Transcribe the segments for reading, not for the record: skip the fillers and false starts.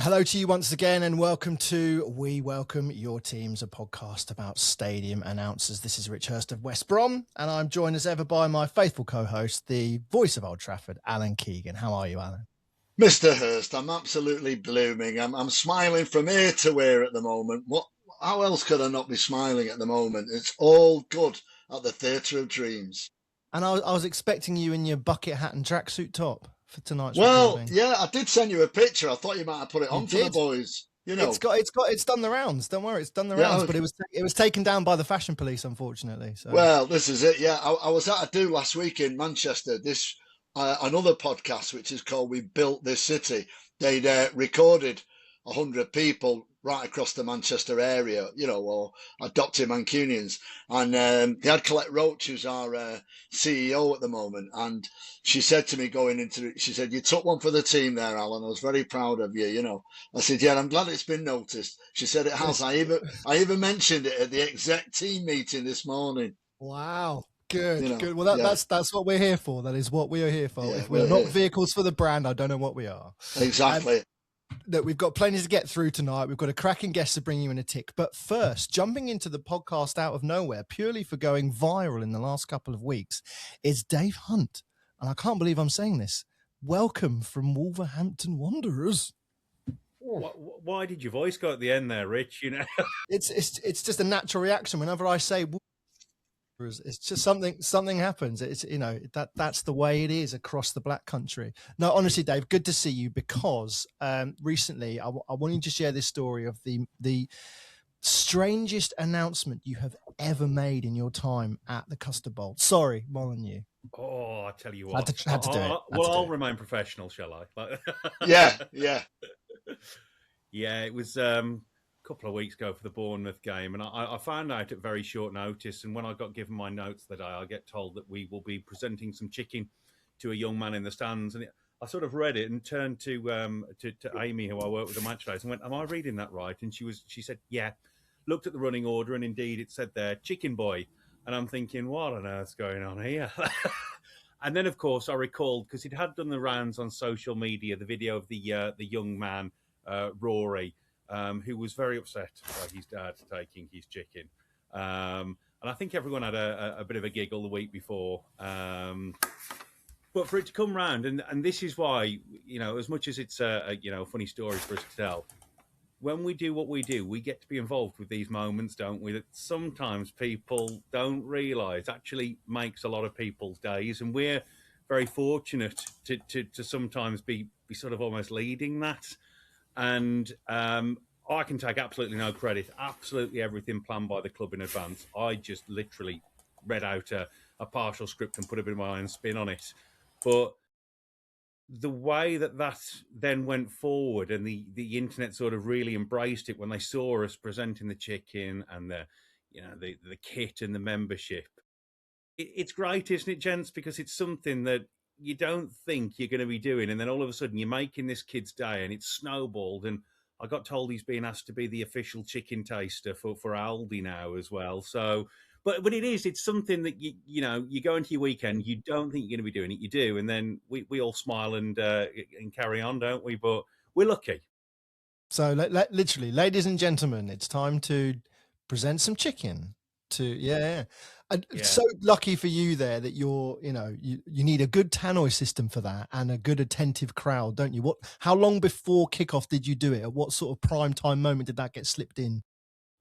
Hello to you once again, and welcome to We Welcome Your Teams, a podcast about stadium announcers. This is Rich Hurst of West Brom, and I'm joined as ever by my faithful co-host, the voice of Old Trafford, Alan Keegan. How are you, Alan? Mr. Hurst, I'm absolutely blooming. I'm smiling from ear to ear at the moment. How else could I not be smiling at the moment? It's all good at the Theatre of Dreams. And I was expecting you in your bucket hat and tracksuit top for tonight's Well, recording. yeah, I did send you a picture. I thought you might have put it on You for the did? boys. You know, It's done the rounds. Don't worry, it's done the rounds. But it was taken down by the fashion police, unfortunately. So. Well, this is it. Yeah, I was at a do last week in Manchester. This another podcast which is called "We Built This City." They'd recorded 100 people right across the Manchester area, or adopted Mancunians. And they had Colette Roach, who's our CEO at the moment. And she said to me going into it, she said, "You took one for the team there, Alan. I was very proud of you. I said, "Yeah, I'm glad it's been noticed." She said, "It has. I even mentioned it at the exec team meeting this morning." Wow. Good. Well, that's what we're here for. That is what we are here for. Yeah, if we're not vehicles for the brand, I don't know what we are. Exactly. Look, we've got plenty to get through tonight. We've got a cracking guest to bring you in a tick. But first, jumping into the podcast out of nowhere, purely for going viral in the last couple of weeks, is Dave Hunt. And I can't believe I'm saying this. Welcome from Wolverhampton Wanderers. Why did your voice go at the end there, Rich? It's just a natural reaction whenever I say it's just something happens. It's that's the way it is across the Black Country. No, honestly, Dave, good to see you, because recently I wanted to share this story of the strangest announcement you have ever made in your time at the Custard Bowl. Sorry, Molyneux. Oh, I tell you what. Had to do it. I'll remain professional, shall I? Yeah. Yeah, it was couple of weeks ago for the Bournemouth game, and I found out at very short notice, and when I got given my notes that day, I get told that we will be presenting some chicken to a young man in the stands, and I sort of read it and turned to Amy, who I work with at Matchday, and went, "Am I reading that right?" And she said, "Yeah." Looked at the running order, and indeed it said there, "Chicken Boy," and I'm thinking, what on earth's going on here? And then, of course, I recalled, because it had done the rounds on social media, the video of the young man, Rory, who was very upset by his dad taking his chicken. And I think everyone had a bit of a giggle the week before. But for it to come round, and this is why, as much as it's a funny story for us to tell, when we do what we do, we get to be involved with these moments, don't we? That sometimes people don't realise actually makes a lot of people's days. And we're very fortunate to sometimes be sort of almost leading that. And I can take absolutely no credit. Absolutely everything planned by the club in advance. I just literally read out a partial script and put a bit of my own spin on it. But the way that then went forward, and the internet sort of really embraced it when they saw us presenting the chicken and the kit and the membership. It's great, isn't it, gents? Because it's something that you don't think you're going to be doing, and then all of a sudden you're making this kid's day, and it's snowballed. And I got told he's being asked to be the official chicken taster for Aldi now as well. So, but it's something that you go into your weekend, you don't think you're going to be doing it, you do, and then we all smile and carry on, don't we? But we're lucky. So, literally, ladies and gentlemen, it's time to present some chicken. So lucky for you there that you need a good tannoy system for that and a good attentive crowd, don't you? How long before kickoff did you do it? At what sort of prime time moment did that get slipped in?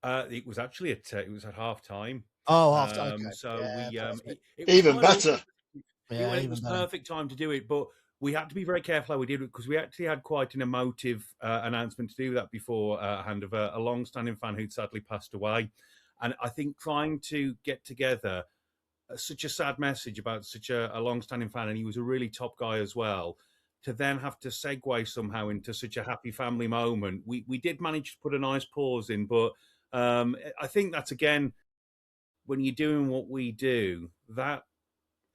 It was actually at half time. Oh, half time. Okay. So it even better. It was perfect time to do it, but we had to be very careful how we did it, because we actually had quite an emotive announcement to do that before hand of a long-standing fan who'd sadly passed away. And I think trying to get together such a sad message about such a long-standing fan, and he was a really top guy as well, to then have to segue somehow into such a happy family moment. We did manage to put a nice pause in, but I think that's, again, when you're doing what we do, that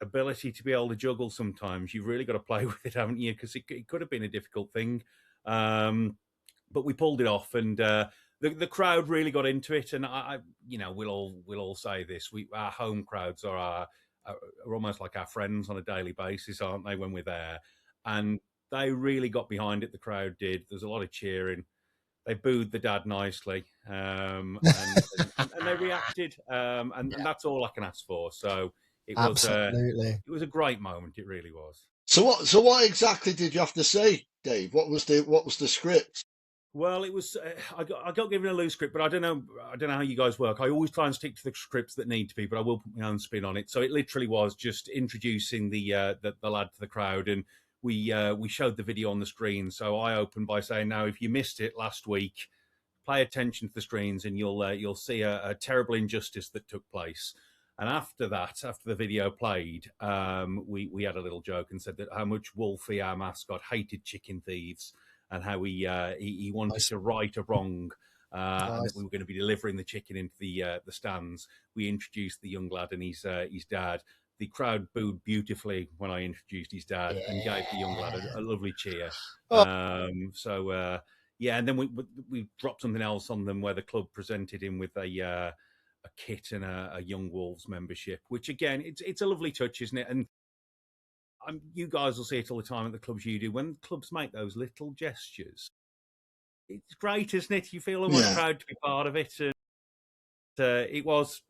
ability to be able to juggle sometimes, you've really got to play with it, haven't you? Because it could have been a difficult thing. But we pulled it off, and the crowd really got into it. And we'll all say this: our home crowds are almost like our friends on a daily basis, aren't they? When we're there, and they really got behind it. The crowd did. There's a lot of cheering. They booed the dad nicely, and they reacted, and that's all I can ask for. So it was a great moment. It really was. So what exactly did you have to say, Dave? What was the script? Well, it was. I got given a loose script, but I don't know how you guys work. I always try and stick to the scripts that need to be, but I will put my own spin on it. So it literally was just introducing the lad to the crowd, and we showed the video on the screen. So I opened by saying, "Now, if you missed it last week, pay attention to the screens, and you'll see a terrible injustice that took place." And after that, after the video played, we had a little joke and said that how much Wolfie, our mascot, hated chicken thieves. And how he wanted to right a wrong, and that we were going to be delivering the chicken into the stands. We introduced the young lad and his dad. The crowd booed beautifully when I introduced his dad and gave the young lad a lovely cheer. And then we dropped something else on them where the club presented him with a kit and a Young Wolves membership, which again it's a lovely touch, isn't it? And you guys will see it all the time at the clubs you do. When clubs make those little gestures, it's great, isn't it? You feel almost proud to be part of it. And it was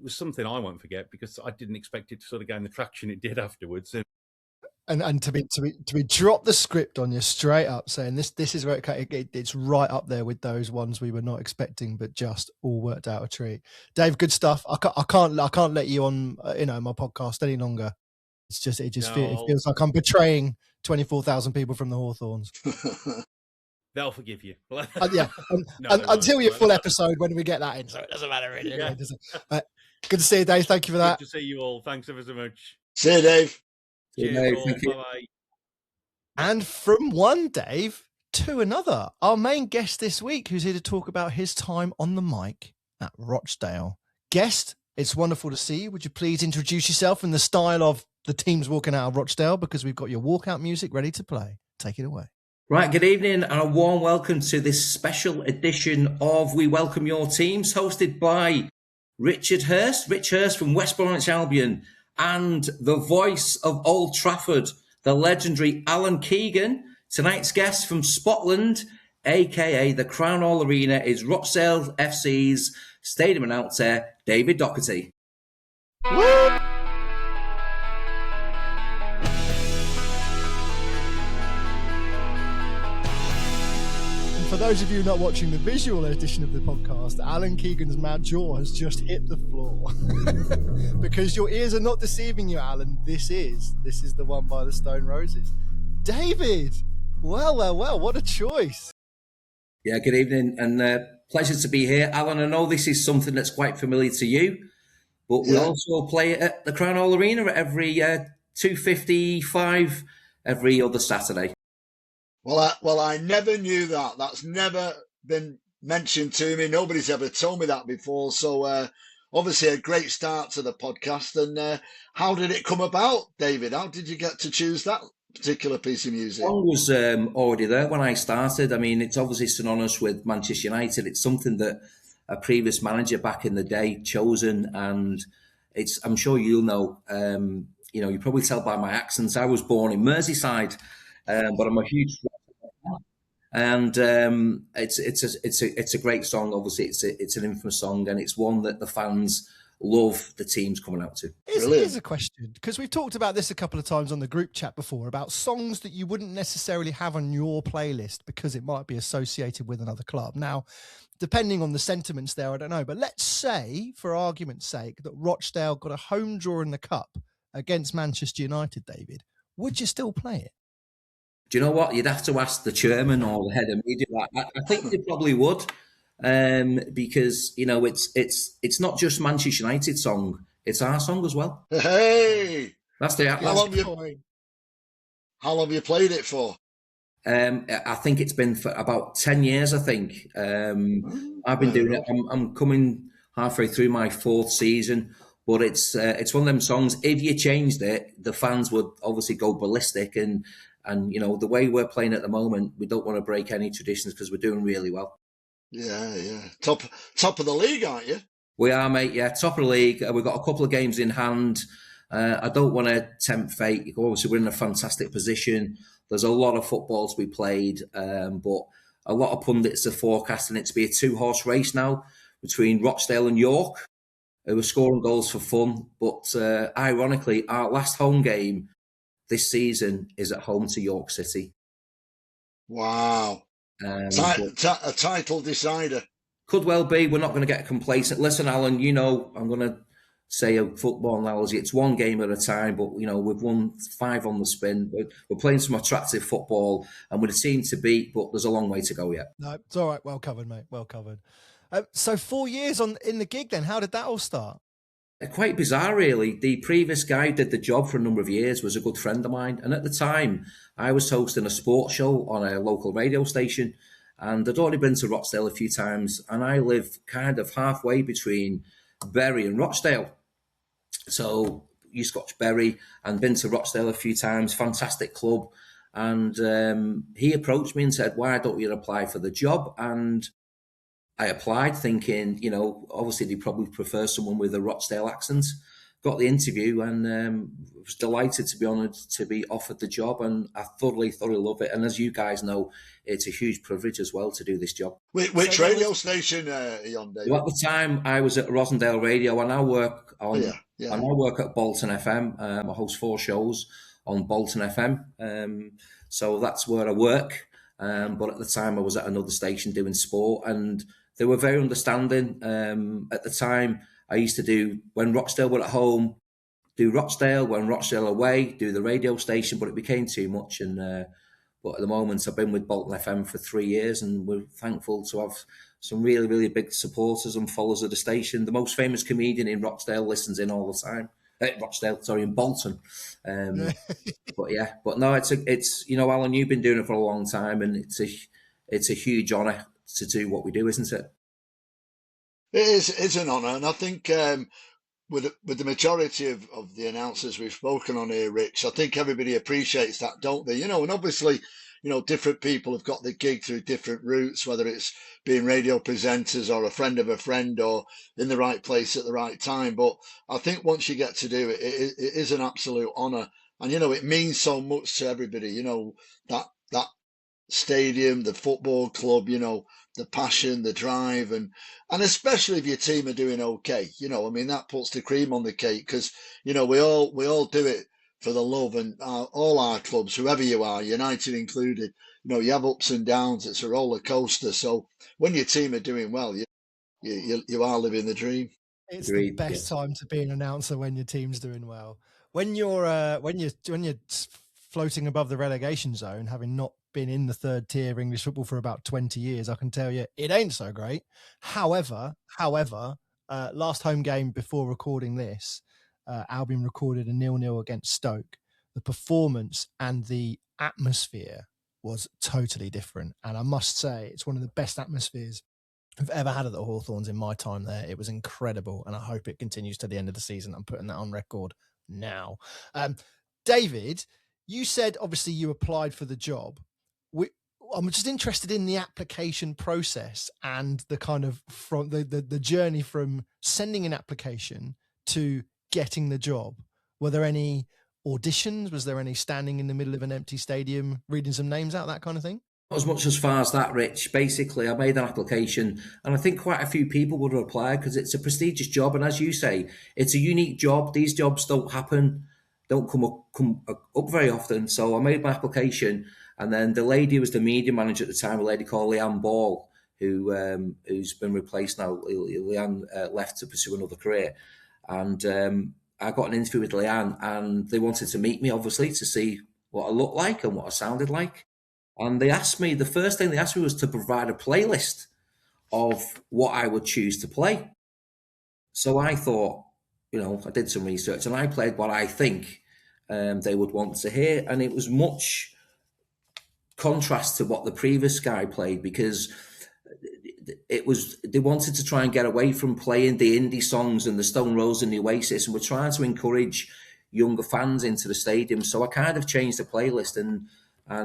something I won't forget because I didn't expect it to sort of gain the traction it did afterwards. And to be drop the script on you straight up, saying this is where it's right up there with those ones we were not expecting, but just all worked out a treat. Dave, good stuff. I can't let you on my podcast any longer. It's just it feels like I'm betraying 24,000 people from the Hawthorns. They'll forgive you. Until your full episode when we get that in, so it doesn't matter really. Yeah. Does it? Good to see you, Dave. Thank you for that. Good to see you all. Thanks ever so much. See you, Dave. Cheers, Dave. Bye-bye. And from one Dave to another, our main guest this week, who's here to talk about his time on the mic at Rochdale. Guest, it's wonderful to see you. Would you please introduce yourself in the style of the team's walking out of Rochdale, because we've got your walkout music ready to play. Take it away. Right, good evening and a warm welcome to this special edition of We Welcome Your Teams, hosted by Rich Hurst from West Bromwich Albion, and the voice of Old Trafford, the legendary Alan Keegan. Tonight's guest from Scotland, aka the Crown Hall Arena, is Rochdale FC's stadium announcer, David Dockerty. Woo! For those of you not watching the visual edition of the podcast, Alan Keegan's mad jaw has just hit the floor. Because your ears are not deceiving you, Alan. This is the one by the Stone Roses. David! Well, what a choice. Yeah, good evening and pleasure to be here. Alan, I know this is something that's quite familiar to you, but we also play it at the Crown Hall Arena at every 2:55 every other Saturday. Well, I never knew that. That's never been mentioned to me. Nobody's ever told me that before. So obviously a great start to the podcast. And how did it come about, David? How did you get to choose that particular piece of music? The song was already there when I started. I mean, it's obviously synonymous with Manchester United. It's something that a previous manager back in the day chosen, and I'm sure you'll know. You probably tell by my accents. I was born in Merseyside, but I'm a huge and it's a great song. Obviously, it's an infamous song, and it's one that the fans love the teams coming out to. Here's a question, because we've talked about this a couple of times on the group chat before, about songs that you wouldn't necessarily have on your playlist because it might be associated with another club. Now, depending on the sentiments there, I don't know, but let's say, for argument's sake, that Rochdale got a home draw in the cup against Manchester United, David. Would you still play it? Do you know what? You'd have to ask the chairman or the head of media. I think they probably would, because it's not just Manchester United song; it's our song as well. Hey, that's the how long have you played it for? I think it's been for about 10 years. I think I've been doing it. I'm coming halfway through my 4th season, but it's one of them songs. If you changed it, the fans would obviously go ballistic. And the way we're playing at the moment, we don't want to break any traditions because we're doing really well. Yeah. Top of the league, aren't you? We are, mate. Yeah, top of the league. We've got a couple of games in hand. I don't want to tempt fate. Obviously, we're in a fantastic position. There's a lot of football to be played, but a lot of pundits are forecasting it to be a 2-horse race now between Rochdale and York, who are scoring goals for fun. But ironically, our last home game this season is at home to York City. Wow. A title decider. Could well be. We're not going to get complacent. Listen, Alan, I'm going to say a football analogy. It's one game at a time, but, we've won 5 on the spin. We're playing some attractive football and we're a team to beat, but there's a long way to go yet. No, it's all right. Well covered, mate. Well covered. So 4 years in the gig then, how did that all start? Quite bizarre, really. The previous guy who did the job for a number of years was a good friend of mine. And at the time, I was hosting a sports show on a local radio station. And I'd already been to Rochdale a few times. And I live kind of halfway between Bury and Rochdale. So you Scotch Bury, and been to Rochdale a few times. Fantastic club. And he approached me and said, why don't you apply for the job? And I applied thinking, obviously they probably prefer someone with a Rochdale accent. Got the interview and was delighted to be honoured to be offered the job, and I thoroughly love it. And as you guys know, it's a huge privilege as well to do this job. Which radio station are you on, David? Well, at the time, I was at Rosendale Radio. I now work on. I now work at Bolton FM. I host 4 shows on Bolton FM, so that's where I work. But at the time, I was at another station doing sport, and they were very understanding. At the time, I used to do, when Rochdale were at home, do Rochdale, when Rochdale away, do the radio station, but it became too much. And but at the moment, I've been with Bolton FM for 3 years, and we're thankful to have some really, really big supporters and followers of the station. The most famous comedian in Rochdale listens in all the time. In Bolton. But no, it's Alan, you've been doing it for a long time, and it's a huge honour to do what we do, isn't it? It's an honour, and I think with the majority of the announcers we've spoken on here, Rich, I think everybody appreciates that, don't they? And obviously, different people have got the gig through different routes, whether it's being radio presenters or a friend of a friend or in the right place at the right time. But I think once you get to do it, it is an absolute honour. And, it means so much to everybody, that stadium, the football club, the passion, the drive, and especially if your team are doing okay, that puts the cream on the cake, because, we all do it for the love, and all our clubs, whoever you are, United included, you have ups and downs. It's a roller coaster. So when your team are doing well, you are living the dream. It's the best time to be an announcer when your team's doing well. When you're floating above the relegation zone, having not been in the 3rd tier of English football for about 20 years, I can tell you it ain't so great. However, last home game before recording this, Albion recorded a 0-0 against Stoke. The performance and the atmosphere was totally different. And I must say, it's one of the best atmospheres I've ever had at the Hawthorns in my time there. It was incredible, and I hope it continues to the end of the season. I'm putting that on record now. David, you said obviously you applied for the job. I'm just interested in the application process and the kind of from the journey from sending an application to getting the job. Were there any auditions? Was there any standing in the middle of an empty stadium, reading some names out, that kind of thing? Not as much as far as that, Rich. Basically, I made an application, and I think quite a few people would have applied because it's a prestigious job. And as you say, it's a unique job. These jobs don't come up very often. So I made my application, and then the lady who was the media manager at the time, a lady called Leanne Ball, who's been replaced now. Leanne left to pursue another career. And I got an interview with Leanne, and they wanted to meet me, obviously, to see what I looked like and what I sounded like. And the first thing they asked me was to provide a playlist of what I would choose to play. So I thought, I did some research, and I played what I think they would want to hear. And it was much contrast to what the previous guy played, because they wanted to try and get away from playing the indie songs and the Stone Roses and the Oasis, and we're trying to encourage younger fans into the stadium. So I kind of changed the playlist, and I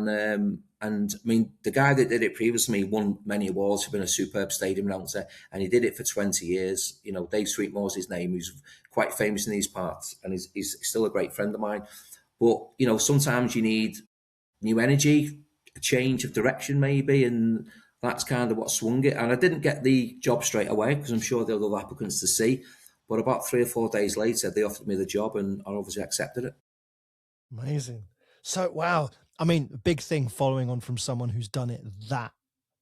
mean, the guy that did it previously won many awards for being a superb stadium announcer, and he did it for 20 years. Dave Sweetmore's his name, who's quite famous in these parts, and he's still a great friend of mine. But, sometimes you need new energy, a change of direction maybe, and that's kind of what swung it. And I didn't get the job straight away because I'm sure there were other applicants to see. But about 3 or 4 days later, they offered me the job, and I obviously accepted it. Amazing. So, wow. I mean, a big thing following on from someone who's done it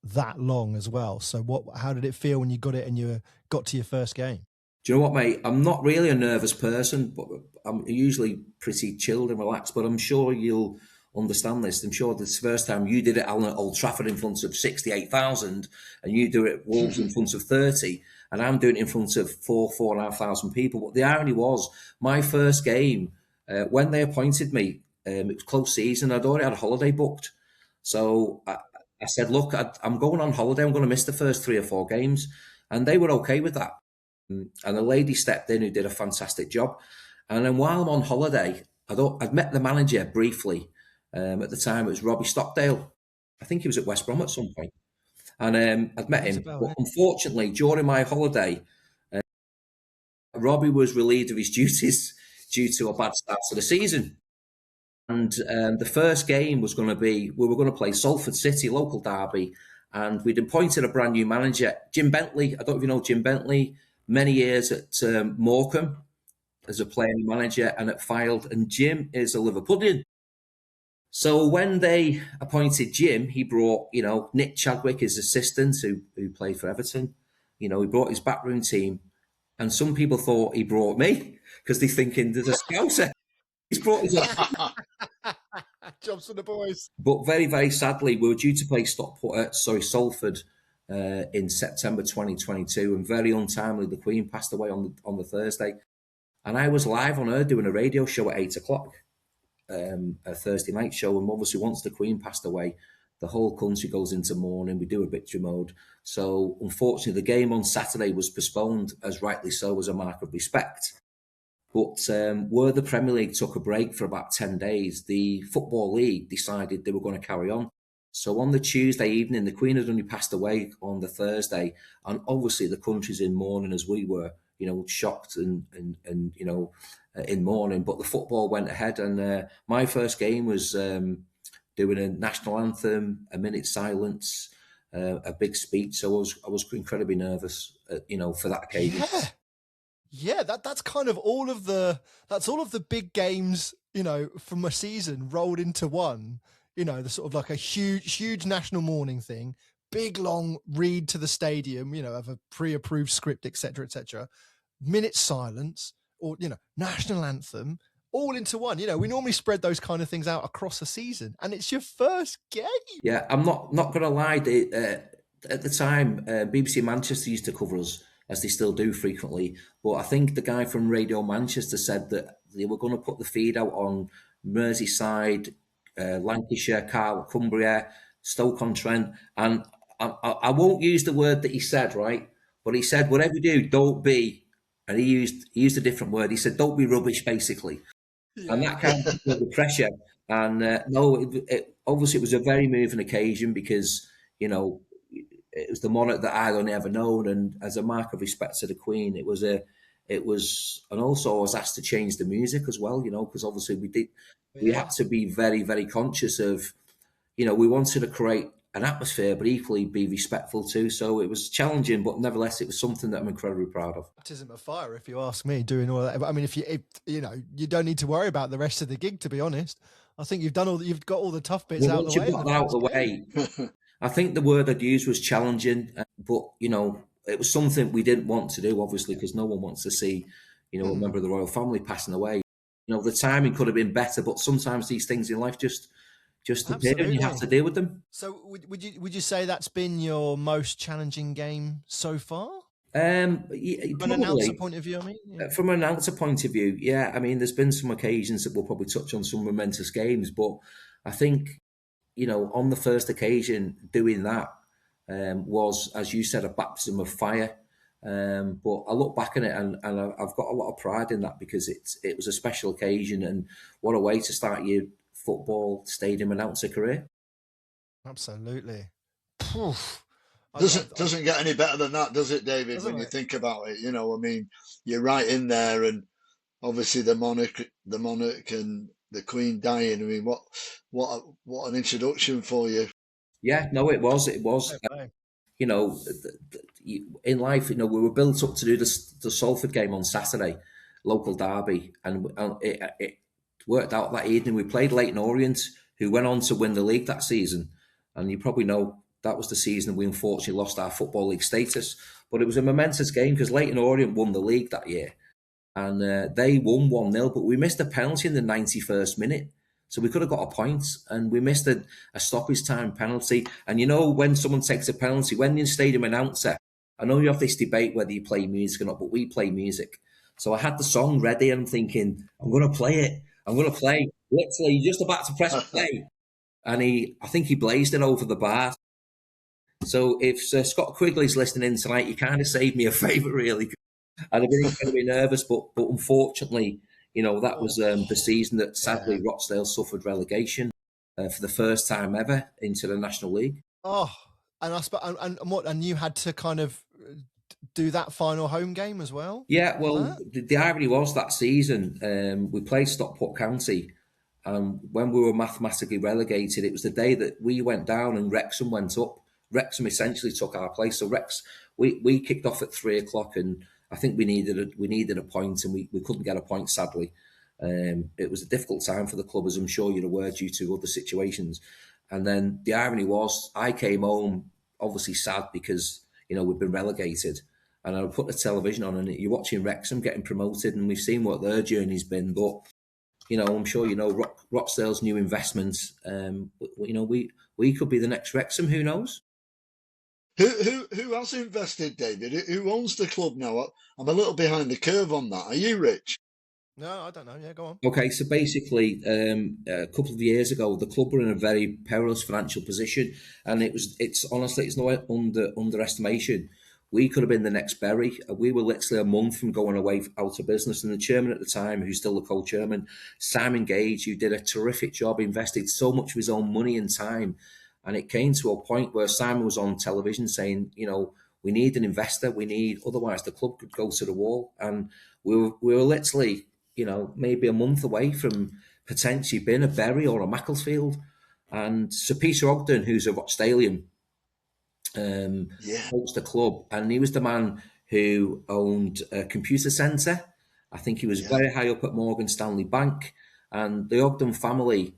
that long as well. So how did it feel when you got it and you got to your first game? Do you know what, mate? I'm not really a nervous person, but I'm usually pretty chilled and relaxed. But I'm sure you'll understand this. I'm sure this first time you did it at Old Trafford in front of 68,000, and you do it at Wolves in front of 30, and I'm doing it in front of 4,500 people. But the irony was, my first game, when they appointed me, it was close season. I'd already had a holiday booked. So I said, look, I'm going on holiday. I'm going to miss the first 3 or 4 games. And they were okay with that. And a lady stepped in who did a fantastic job. And then while I'm on holiday, I'd met the manager briefly. At the time, it was Robbie Stockdale. I think he was at West Brom at some point. And I'd met him. But unfortunately, during my holiday, Robbie was relieved of his duties due to a bad start to the season. And the first game was going to be, we were going to play Salford City, local derby. And we'd appointed a brand new manager, Jim Bentley. I don't know if you know Jim Bentley. Many years at Morecambe as a player manager and at Fylde. And Jim is a Liverpudlian. So when they appointed Jim, he brought, Nick Chadwick, his assistant, who played for Everton. He brought his backroom team. And some people thought he brought me because they're thinking there's a Scouser. He's brought his jobs for the boys. But very, very sadly, we were due to play Salford in September 2022, and very untimely, the Queen passed away on the Thursday. And I was live on her doing a radio show at 8:00, a Thursday night show. And obviously, once the Queen passed away, the whole country goes into mourning. We do obituary mode. So unfortunately, the game on Saturday was postponed, as rightly so, as a mark of respect. But where the Premier League took a break for about 10 days, the Football League decided they were going to carry on. So on the Tuesday evening, the Queen had only passed away on the Thursday. And obviously the country's in mourning, as we were, shocked and in mourning. But the football went ahead. And my first game was doing a national anthem, a minute's silence, a big speech. So I was incredibly nervous, for that occasion. Yeah, that's kind of all of the big games, from a season rolled into one. The sort of like a huge national mourning thing, big long read to the stadium, of a pre-approved script, etc., minute silence, or national anthem, all into one. We normally spread those kind of things out across a season, and it's your first game. Yeah, I'm not going to lie. At the time, BBC Manchester used to cover us, as they still do frequently. But I think the guy from Radio Manchester said that they were going to put the feed out on Merseyside, Lancashire, Cumbria, Stoke-on-Trent. And I won't use the word that he said, right? But he said, whatever you do, don't be, and he used a different word. He said, don't be rubbish, basically. Yeah. And that kind of put the pressure. And obviously it was a very moving occasion because, it was the monarch that I'd only ever known, and as a mark of respect to the Queen, and also I was asked to change the music as well, because obviously we had to be very, very conscious of, we wanted to create an atmosphere, but equally be respectful too. So it was challenging, but nevertheless, it was something that I'm incredibly proud of. Baptism of fire, if you ask me, doing all that. I mean, if you don't need to worry about the rest of the gig, to be honest. I think you've got all the tough bits out of the way. Once you've got out of the way. I think the word I'd use was challenging, but, it was something we didn't want to do, obviously, because no one wants to see, a member of the royal family passing away. The timing could have been better, but sometimes these things in life just appear and you have to deal with them. So would you say that's been your most challenging game so far? From an announcer point of view, I mean? Yeah. From an announcer point of view, yeah. I mean, there's been some occasions that we'll probably touch on some momentous games, but I think, on the first occasion, doing that was, as you said, a baptism of fire. But I look back on it and I've got a lot of pride in that because it was a special occasion, and what a way to start your football stadium announcer career. Absolutely. Doesn't get any better than that, does it, David? When you think about it, I mean, you're right in there, and obviously the monarch and the Queen dying. I mean, what an introduction for you. Yeah, no, it was. You know, in life, you know, we were built up to do the Salford game on Saturday, local derby, and it worked out that evening. We played Leyton Orient, who went on to win the league that season, and you probably know that was the season we unfortunately lost our Football League status. But it was a momentous game because Leyton Orient won the league that year, and they won 1-0, but we missed a penalty in the 91st minute. So we could have got a point, and we missed a stoppage time penalty. And you know, when someone takes a penalty, when the stadium announcer, I know you have this debate whether you play music or not, but we play music. So I had the song ready, and I'm thinking, I'm going to play it. I'm going to play. Literally, just about to press play. And I think he blazed it over the bar. So if Scott Quigley's listening in tonight, you kind of saved me a favour, really. I'd have been incredibly nervous, but unfortunately, you know, that was the season that sadly Rochdale suffered relegation for the first time ever into the National League. Oh, and you had to kind of do that final home game as well? Yeah, well, the irony was that season we played Stockport County, and when we were mathematically relegated, it was the day that we went down and Wrexham went up. Wrexham essentially took our place. So we kicked off at 3:00, and I think we needed a point, and we couldn't get a point, sadly. It was a difficult time for the club, as I'm sure you're aware, due to other situations. And then the irony was, I came home obviously sad because, you know, we'd been relegated, and I put the television on, and you're watching Wrexham getting promoted, and we've seen what their journey's been. But, you know, I'm sure you know Rochdale's new investments. You know, we could be the next Wrexham. Who knows? Who has invested, David? Who owns the club now? I'm a little behind the curve on that. Are you, Rich? No, I don't know. Yeah, go on. Okay, so basically, a couple of years ago, the club were in a very perilous financial position, and it's honestly, it's no underestimation. We could have been the next Bury. We were literally a month from going away out of business, and the chairman at the time, who's still the co-chairman, Simon Gage, who did a terrific job, invested so much of his own money and time. And it came to a point where Simon was on television saying, you know, we need an investor. Otherwise the club could go to the wall. And we were literally, you know, maybe a month away from potentially being a Bury or a Macclesfield. And Sir Peter Ogden, who's a Rochdalian, owns the club. And he was the man who owned a computer centre. I think he was very high up at Morgan Stanley Bank. And the Ogden family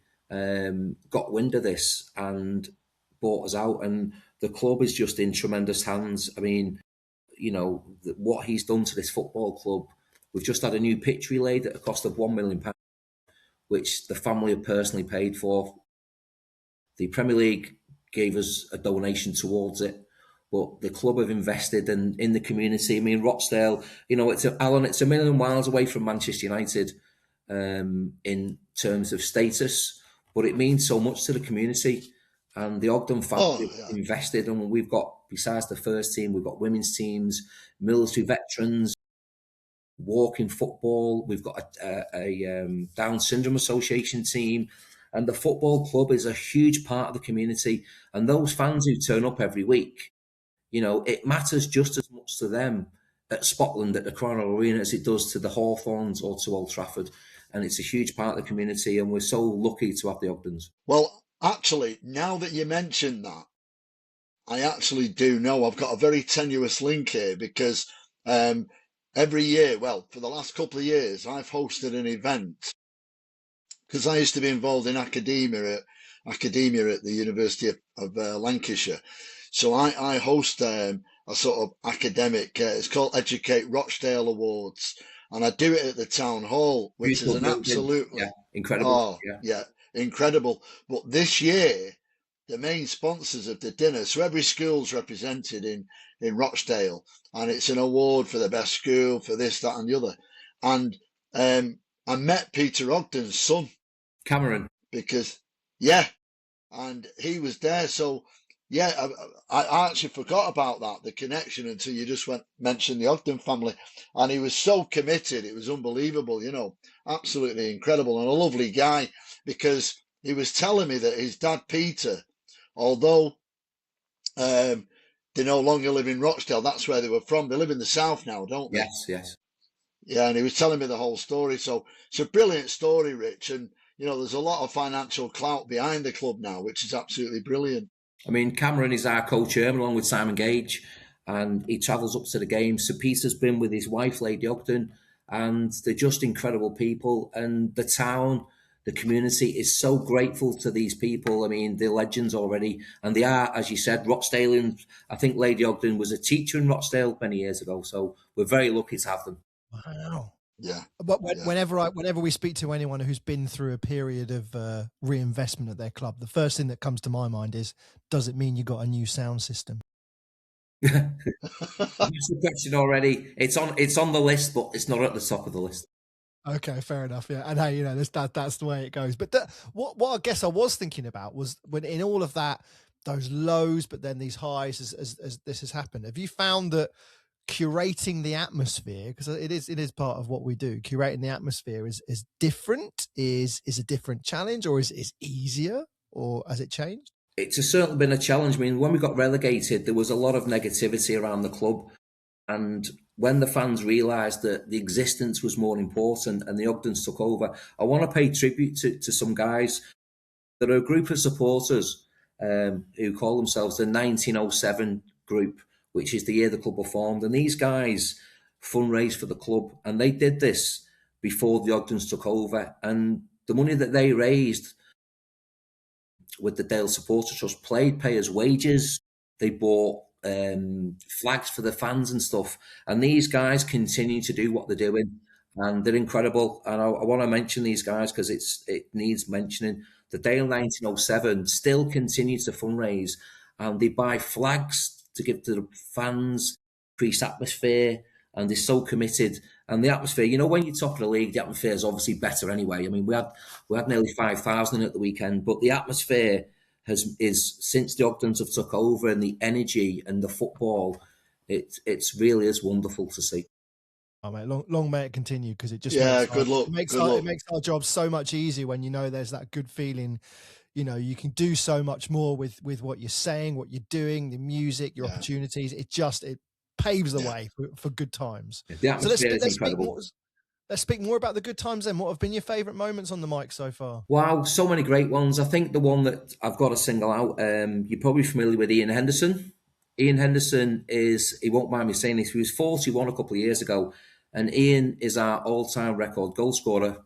got wind of this and bought us out, and the club is just in tremendous hands. I mean, you know, what he's done to this football club. We've just had a new pitch relaid at a cost of £1 million, which the family have personally paid for. The Premier League gave us a donation towards it, but the club have invested in the community. I mean, Rochdale, you know, it's a million miles away from Manchester United in terms of status, but it means so much to the community. And the Ogden family invested, and we've got, besides the first team, we've got women's teams, military veterans, walking football. We've got a Down Syndrome Association team, and the football club is a huge part of the community. And those fans who turn up every week, you know, it matters just as much to them at Spotland at the Coronel Arena as it does to the Hawthorns or to Old Trafford. And it's a huge part of the community, and we're so lucky to have the Ogdens. Well, actually, now that you mention that, I actually do know I've got a very tenuous link here, because every year, well, for the last couple of years, I've hosted an event, because I used to be involved in academia at the University of Lancashire. So I host a sort of academic, it's called Educate Rochdale Awards. And I do it at the town hall, which is an absolutely incredible. Incredible. But this year, the main sponsors of the dinner, so every school's represented in Rochdale, and it's an award for the best school, for this, that, and the other. And I met Peter Ogden's son, Cameron, and he was there. So I actually forgot about that, the connection, until you just mentioned the Ogden family. And he was so committed. It was unbelievable, you know, absolutely incredible, and a lovely guy, because he was telling me that his dad, Peter, although they no longer live in Rochdale, that's where they were from. They live in the south now, don't they? Yes. Yeah, and he was telling me the whole story. So it's a brilliant story, Rich. And, you know, there's a lot of financial clout behind the club now, which is absolutely brilliant. I mean, Cameron is our co-chairman along with Simon Gage, and he travels up to the games. Sir Peter's been with his wife, Lady Ogden, and they're just incredible people. And the town, the community is so grateful to these people. I mean, they're legends already, and they are, as you said, Rochdale. I think Lady Ogden was a teacher in Rochdale many years ago, so we're very lucky to have them. Wow. Yeah. But whenever we speak to anyone who's been through a period of reinvestment at their club, the first thing that comes to my mind is, does it mean you got a new sound system? That's the question already. It's on the list, but it's not at the top of the list. Okay, fair enough. Yeah, and hey, you know, that's the way it goes. But what I guess I was thinking about was, when in all of that, those lows, but then these highs, as this has happened, have you found that curating the atmosphere, because it is part of what we do, curating the atmosphere is different, is a different challenge, or is easier, or has it changed? It's certainly been a challenge. I mean, when we got relegated, there was a lot of negativity around the club, and when the fans realised that the existence was more important and the Ogdens took over, I want to pay tribute to some guys. There are a group of supporters who call themselves the 1907 group, which is the year the club were formed. And these guys fundraised for the club, and they did this before the Ogdens took over. And the money that they raised with the Dale Supporter Trust paid players' wages. They bought flags for the fans and stuff. And these guys continue to do what they're doing, and they're incredible. And I want to mention these guys because it needs mentioning. The Dale 1907 still continues to fundraise, and they buy flags to give to the fans, increase atmosphere, and they're so committed. And the atmosphere, you know, when you're top of the league, the atmosphere is obviously better anyway. I mean, we had nearly 5,000 at the weekend, but the atmosphere is since the Ogdens have took over, and the energy and the football, it's really is wonderful to see. Oh, mate, long may it continue, because it just it makes our job so much easier when you know there's that good feeling. You know, you can do so much more with what you're saying, what you're doing, the music, your opportunities. It paves the way for good times. The atmosphere is incredible. Let's speak more about the good times then. What have been your favourite moments on the mic so far? Wow, so many great ones. I think the one that I've got to single out, you're probably familiar with Ian Henderson. Ian Henderson he won't mind me saying this, he was 41 a couple of years ago, and Ian is our all-time record goal scorer.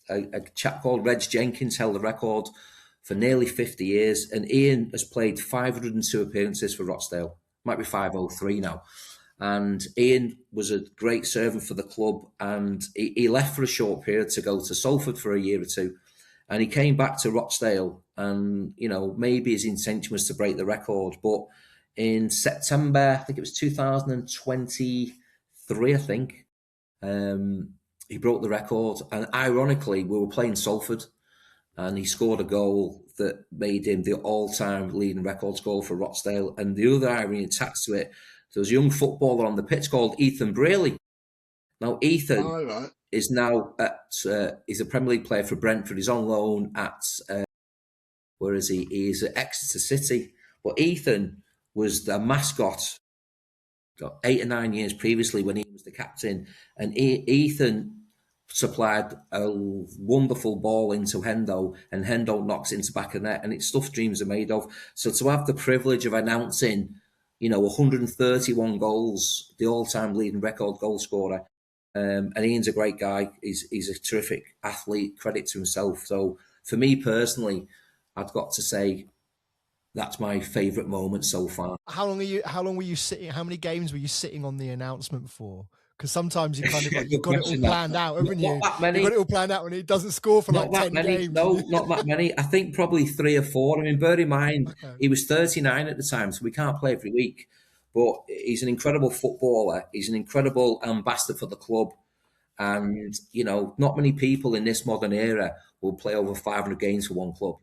A chap called Reg Jenkins held the record for nearly 50 years, and Ian has played 502 appearances for Rochdale. Might be 503 now. And Ian was a great servant for the club, and he left for a short period to go to Salford for a year or two, and he came back to Rochdale, and, you know, maybe his intention was to break the record, but in September, I think it was 2023, I think, he broke the record. And ironically, we were playing Salford, and he scored a goal that made him the all-time leading record scorer for Rochdale. And the other irony attached to it, there was a young footballer on the pitch called Ethan Braley. Now, Ethan is now he's a Premier League player for Brentford. He's on loan at, where is he? He's at Exeter City. But Ethan was the mascot 8 or 9 years previously when he was the captain. And Ethan supplied a wonderful ball into Hendo, and Hendo knocks it into back of the net, and it's stuff dreams are made of. So to have the privilege of announcing, you know, 131 goals, the all-time leading record goal scorer, and Ian's a great guy. He's a terrific athlete, credit to himself. So for me personally, I've got to say that's my favourite moment so far. How long were you sitting? How many games were you sitting on the announcement for? Because sometimes you kind of you've got it all planned out, haven't you? Not that many. You've got it all planned out when he doesn't score for like 10 games. No, not that many. I think probably 3 or 4. I mean, bear in mind, he was 39 at the time, so we can't play every week. But he's an incredible footballer. He's an incredible ambassador for the club. And, you know, not many people in this modern era will play over 500 games for one club.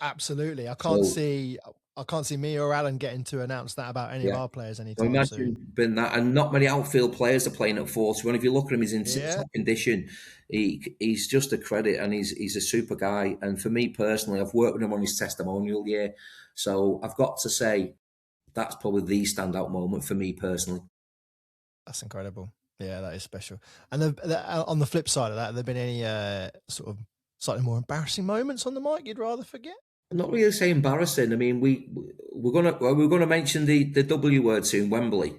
Absolutely. I can't see me or Alan getting to announce that about any of our players anytime soon. Been that, and not many outfield players are playing at 41. If you look at him, he's in top condition. He's just a credit, and he's a super guy. And for me personally, I've worked with him on his testimonial year, so I've got to say that's probably the standout moment for me personally. That's incredible. Yeah, that is special. And on the flip side of that, have there been any sort of slightly more embarrassing moments on the mic you'd rather forget? I'm not really say embarrassing. I mean, we're gonna mention the W word soon, Wembley.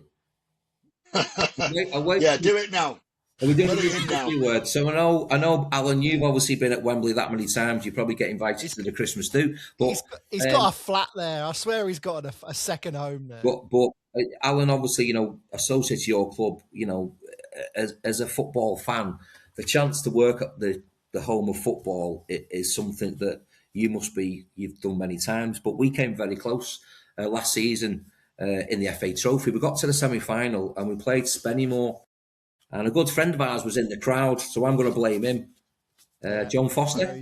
I'll wait. Yeah, do it now. Are we doing Get it the in now. W word? So I know, Alan, you've obviously been at Wembley that many times. You probably get invited to the Christmas do. But he's got a flat there. I swear he's got a second home there. But Alan, obviously, associated to your club, as a football fan, the chance to work at the home of football is something that you've done many times. But we came very close last season in the FA Trophy. We got to the semi-final and we played Spennymoor. And a good friend of ours was in the crowd, so I'm going to blame him. John Foster.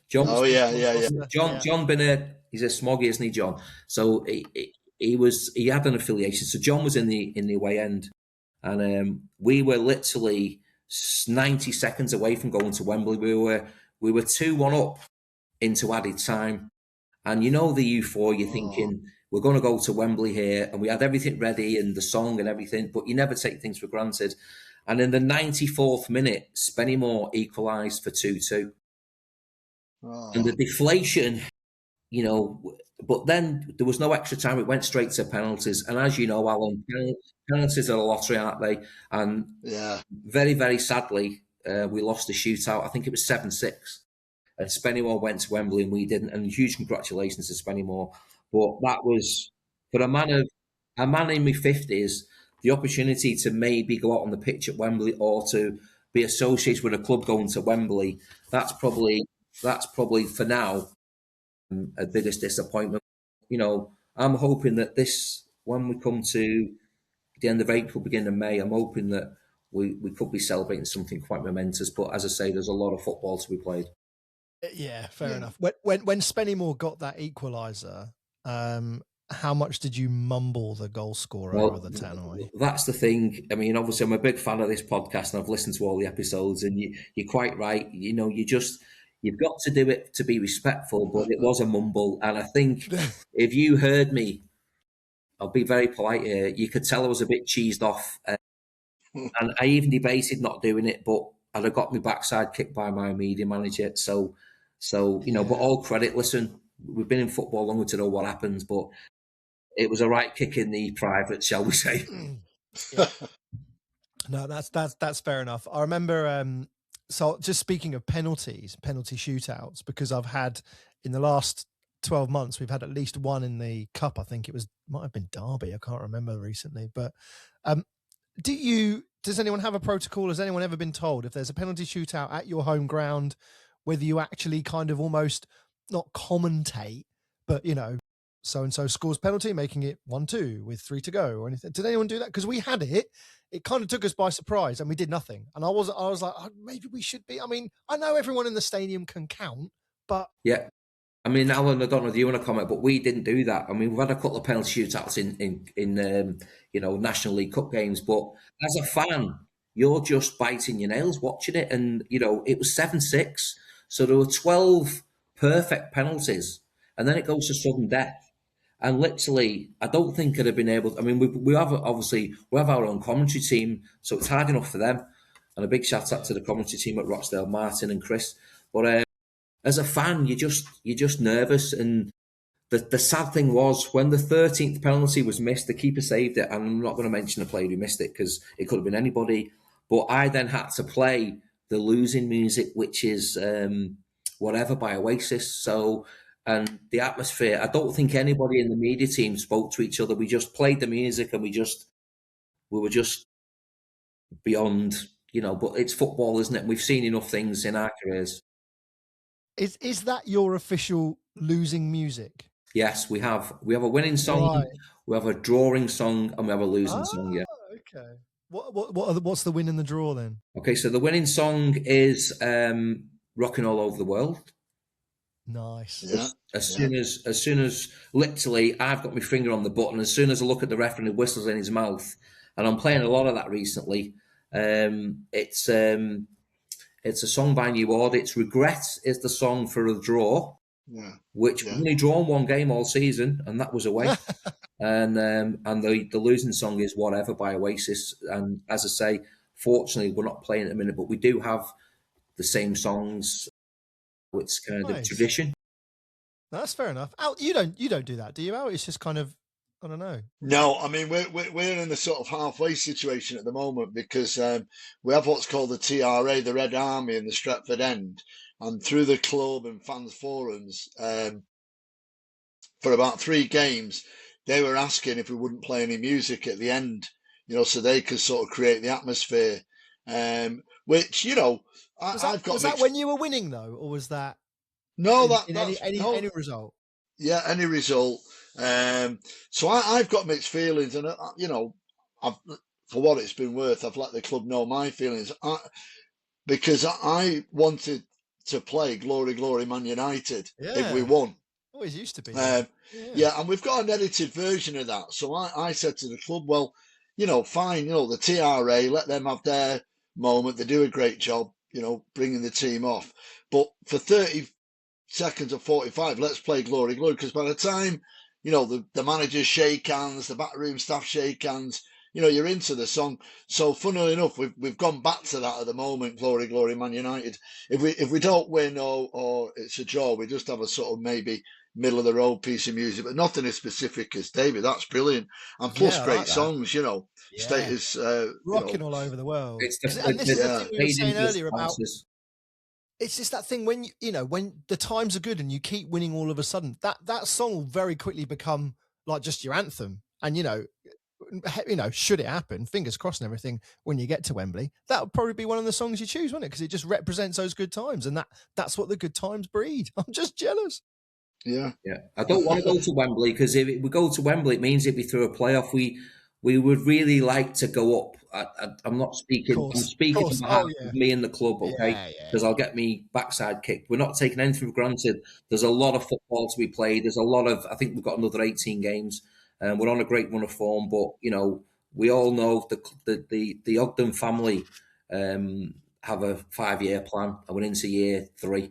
John. Oh yeah. John been he's a smoggy, isn't he, John? So he had an affiliation. So John was in the away end, and we were literally 90 seconds away from going to Wembley. We were 2-1 up into added time, and the euphoria, you're thinking we're going to go to Wembley here, and we had everything ready and the song and everything, but you never take things for granted. And in the 94th minute, Spennymoor equalised for 2-2. And the deflation, but then there was no extra time. It went straight to penalties. And as you know, Alan, penalties are a lottery, aren't they? And very, very sadly, we lost the shootout. I think it was 7-6. And Spennymoor went to Wembley and we didn't. And huge congratulations to Spennymoor. But that was, for a man in my 50s, the opportunity to maybe go out on the pitch at Wembley or to be associated with a club going to Wembley, that's probably for now a biggest disappointment. I'm hoping that when we come to the end of April, beginning of May, I'm hoping that we could be celebrating something quite momentous. But as I say, there's a lot of football to be played. Yeah, fair enough. When Spennymoor got that equaliser, how much did you mumble the goal scorer over the tannoy? That's the thing. I mean, obviously, I'm a big fan of this podcast, and I've listened to all the episodes. And you're quite right. You've got to do it to be respectful. But it was a mumble, and I think if you heard me, I'll be very polite here. You could tell I was a bit cheesed off, and I even debated not doing it, but I'd have got my backside kicked by my media manager. So but all credit. Listen, we've been in football longer to know what happens, but it was a right kick in the private, shall we say? No, that's fair enough. I remember. So just speaking of penalty shootouts, because I've had in the last 12 months, we've had at least one in the cup. I think might have been Derby. I can't remember recently, but does anyone have a protocol? Has anyone ever been told if there's a penalty shootout at your home ground, whether you actually kind of almost not commentate, but so-and-so scores penalty, making it 1-2 with 3 to go or anything? Did anyone do that? Because we had it kind of took us by surprise and we did nothing. And I was like, maybe we should be. I mean, I know everyone in the stadium can count, but... Yeah. I mean, Alan, I don't know if you want to comment, but we didn't do that. I mean, we've had a couple of penalty shootouts in National League Cup games, but as a fan, you're just biting your nails watching it. And, it was 7-6. So there were 12 perfect penalties, and then it goes to sudden death. And literally, I don't think I'd have been able. I mean, we have our own commentary team, so it's hard enough for them. And a big shout out to the commentary team at Rochdale, Martin and Chris. But as a fan, you're just nervous. And the sad thing was when the 13th penalty was missed, the keeper saved it. And I'm not going to mention the player who missed it because it could have been anybody. But I then had to play the losing music, which is Whatever by Oasis. So. And the atmosphere, I don't think anybody in the media team spoke to each other. We just played the music and we were just beyond, but it's football, isn't it? We've seen enough things in our careers. Is that your official losing music? Yes, we have a winning song, right. We have a drawing song, and we have a losing song, yeah. Okay. What's the win and the draw then? Okay, so the winning song is Rocking All Over the World. Nice. Yeah. As soon as literally I've got my finger on the button, as soon as I look at the referee and he whistles in his mouth, and I'm playing a lot of that recently. It's a song by New Order. It's Regret is the song for a draw, which we've only drawn one game all season, and that was away. and the losing song is Whatever by Oasis. And as I say, fortunately we're not playing at the minute, but we do have the same songs It's kind of Nice. tradition. That's fair enough. Al, you don't do that, do you, Al? It's just kind of, I don't know. No, I mean we're in a sort of halfway situation at the moment because we have what's called the TRA, the Red Army, in the Stretford End, and through the club and fans forums, for about 3 games, they were asking if we wouldn't play any music at the end, so they could sort of create the atmosphere. Which I've got. Was that when you were winning though, or was that no in any result? Yeah, any result. So I've got mixed feelings, and for what it's been worth, I've let the club know my feelings because I wanted to play Glory, Glory, Man United if we won. Always used to be. Yeah, and we've got an edited version of that. So I said to the club, well, fine, the TRA, let them have their moment. They do a great job, bringing the team off. But for 30 seconds or 45, let's play Glory, Glory, because by the time, the managers shake hands, the backroom staff shake hands, you're into the song. So funnily enough, we've gone back to that at the moment, Glory, Glory, Man United. If we don't win or it's a draw, we just have a sort of maybe middle of the road piece of music, but nothing as specific as David. That's brilliant. And plus great songs, status rocking all over the world. It's this is the thing we were saying earlier about. It's just that thing when when the times are good and you keep winning all of a sudden, that song will very quickly become like just your anthem. And should it happen, fingers crossed and everything, when you get to Wembley, that would probably be one of the songs you choose, wouldn't it? Because it just represents those good times, and that's what the good times breed. I'm just jealous. Yeah. I don't want to go to Wembley because if we go to Wembley, it means it'd be through a playoff. We would really like to go up. I'm not speaking. I'm speaking on behalf of me and the club, okay? Because I'll get me backside kicked. We're not taking anything for granted. There's a lot of football to be played. There's a lot of. I think we've got another 18 games. We're on a great run of form, but we all know the Ogden family have a 5-year plan, and we're into year 3.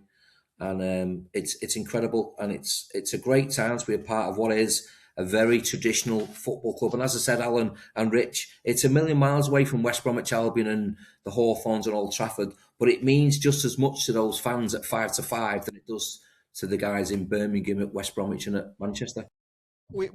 And it's incredible, and it's a great time to be a part of what is a very traditional football club. And as I said, Alan and Rich, it's a million miles away from West Bromwich Albion and the Hawthorns and Old Trafford, but it means just as much to those fans at 5-5 than it does to the guys in Birmingham, at West Bromwich and at Manchester. We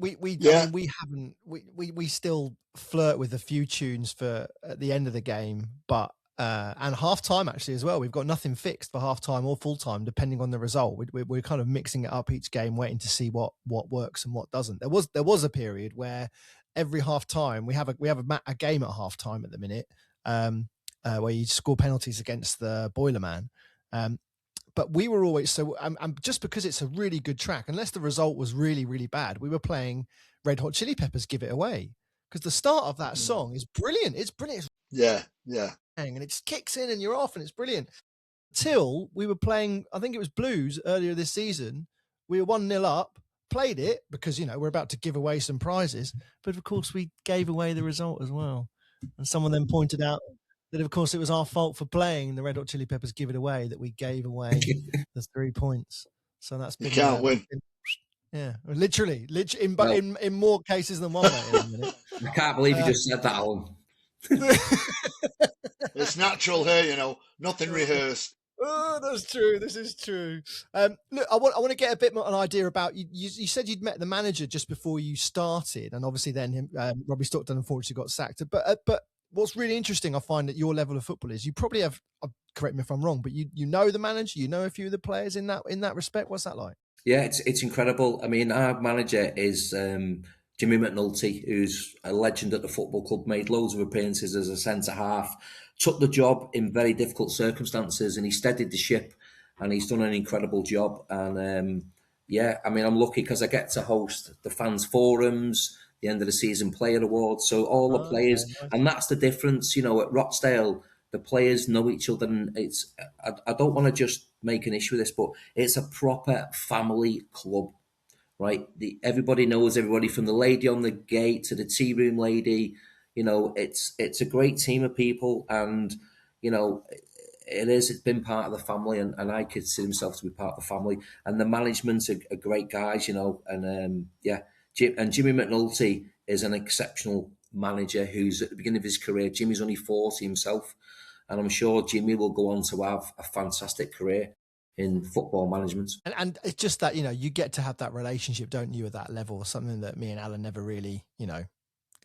still flirt with a few tunes for at the end of the game, but and half time actually as well. We've got nothing fixed for half time or full time, depending on the result. We're kind of mixing it up each game, waiting to see what works and what doesn't. There was a period where every half time we have a game at half time at the minute, where you score penalties against the Boilerman. But we were always just because it's a really good track, unless the result was really, really bad, we were playing Red Hot Chili Peppers' "Give It Away," because the start of that song is brilliant. It's brilliant. Yeah. And it kicks in and you're off and it's brilliant. Till we were playing, I think it was Blues earlier this season. We were 1-0 up, played it because, we're about to give away some prizes. But of course we gave away the result as well. And someone then pointed out that of course it was our fault for playing the Red Hot Chili Peppers "Give It Away" that we gave away the 3 points. So that's been, you can't win. Yeah, literally in more cases than one. I can't believe you just said that, Alan. It's natural here, nothing rehearsed. Oh, that's true. This is true. Look, I want to get a bit more an idea about you. You said you'd met the manager just before you started, and obviously then Robbie Stockton unfortunately got sacked. But what's really interesting, I find, at your level of football is you probably have. Correct me if I'm wrong, but you know the manager, you know a few of the players in that respect. What's that like? Yeah, it's incredible. I mean, our manager is Jimmy McNulty, who's a legend at the football club, made loads of appearances as a centre-half, took the job in very difficult circumstances, and he steadied the ship, and he's done an incredible job. And I'm lucky because I get to host the fans forums, the end of the season player awards, so all the players, nice. And that's the difference, at Rochdale, the players know each other, and I don't want to just make an issue with this, but it's a proper family club. Right, everybody knows everybody, from the lady on the gate to the tea room lady. It's a great team of people, and it's been part of the family, and I consider myself to be part of the family. And the management are great guys, and Jimmy McNulty is an exceptional manager who's at the beginning of his career. Jimmy's only 40 himself, and I'm sure Jimmy will go on to have a fantastic career. in football management. And it's just that, you get to have that relationship, don't you, at that level, something that me and Alan never really,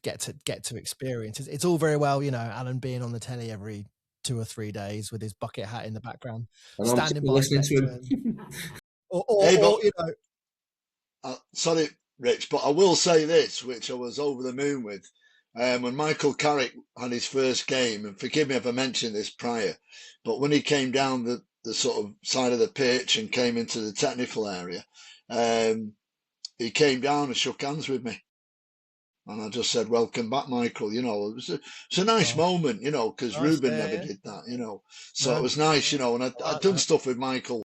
get to experience. It's all very well, Alan being on the telly every 2 or 3 days with his bucket hat in the background, And standing by listening to him. Sorry, Rich, but I will say this, which I was over the moon with. When Michael Carrick had his first game, and forgive me if I mentioned this prior, but when he came down the sort of side of the pitch and came into the technical area, he came down and shook hands with me. And I just said, welcome back, Michael. It's a nice moment, because Ruben never did that, So it was nice, and I'd done stuff with Michael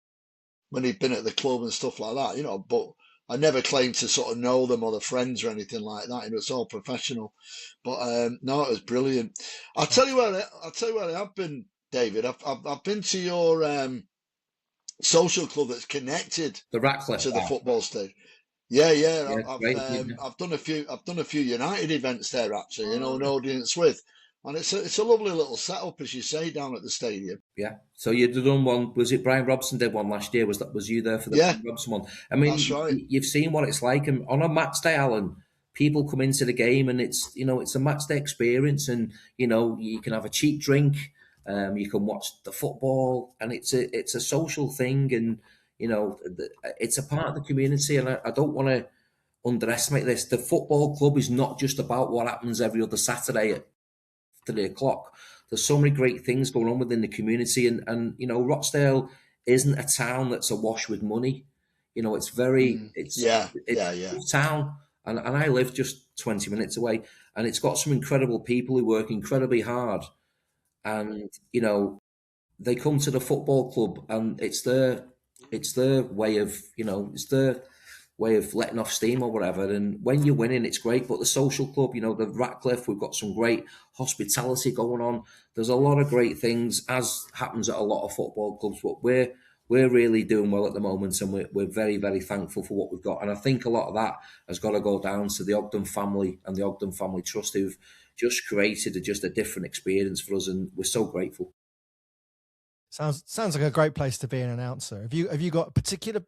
when he'd been at the club and stuff like that, but I never claimed to sort of know them or the friends or anything like that. It's all professional. But no, it was brilliant. I'll tell you where I have been, David. I've been to your social club that's connected the Ratcliffe to the football stage. Yeah. I've done a few United events there actually. An audience with, and it's a lovely little setup, as you say, down at the stadium. Yeah. So you'd done one. Was it Brian Robson did one last year? Was you there for the Brian Robson one? I mean, that's right. You've seen what it's like, and on a match day, Alan, people come into the game, and it's a match day experience, and you can have a cheap drink, you can watch the football, and it's a social thing, and it's a part of the community, and I don't want to underestimate this. The football club is not just about what happens every other Saturday at 3 o'clock. There's so many great things going on within the community, and Rochdale isn't a town that's awash with money. It's very it's a town, and I live just 20 minutes away, and it's got some incredible people who work incredibly hard, and they come to the football club, and it's their way of it's their way of letting off steam or whatever. And when you're winning, it's great. But the social club, the Ratcliffe, we've got some great hospitality going on. There's a lot of great things, as happens at a lot of football clubs. But we're really doing well at the moment, and we're very, very thankful for what we've got. And I think a lot of that has got to go down to the Ogden family and the Ogden Family Trust, who've just created a different experience for us, and we're so grateful. Sounds like a great place to be an announcer. Have you got particular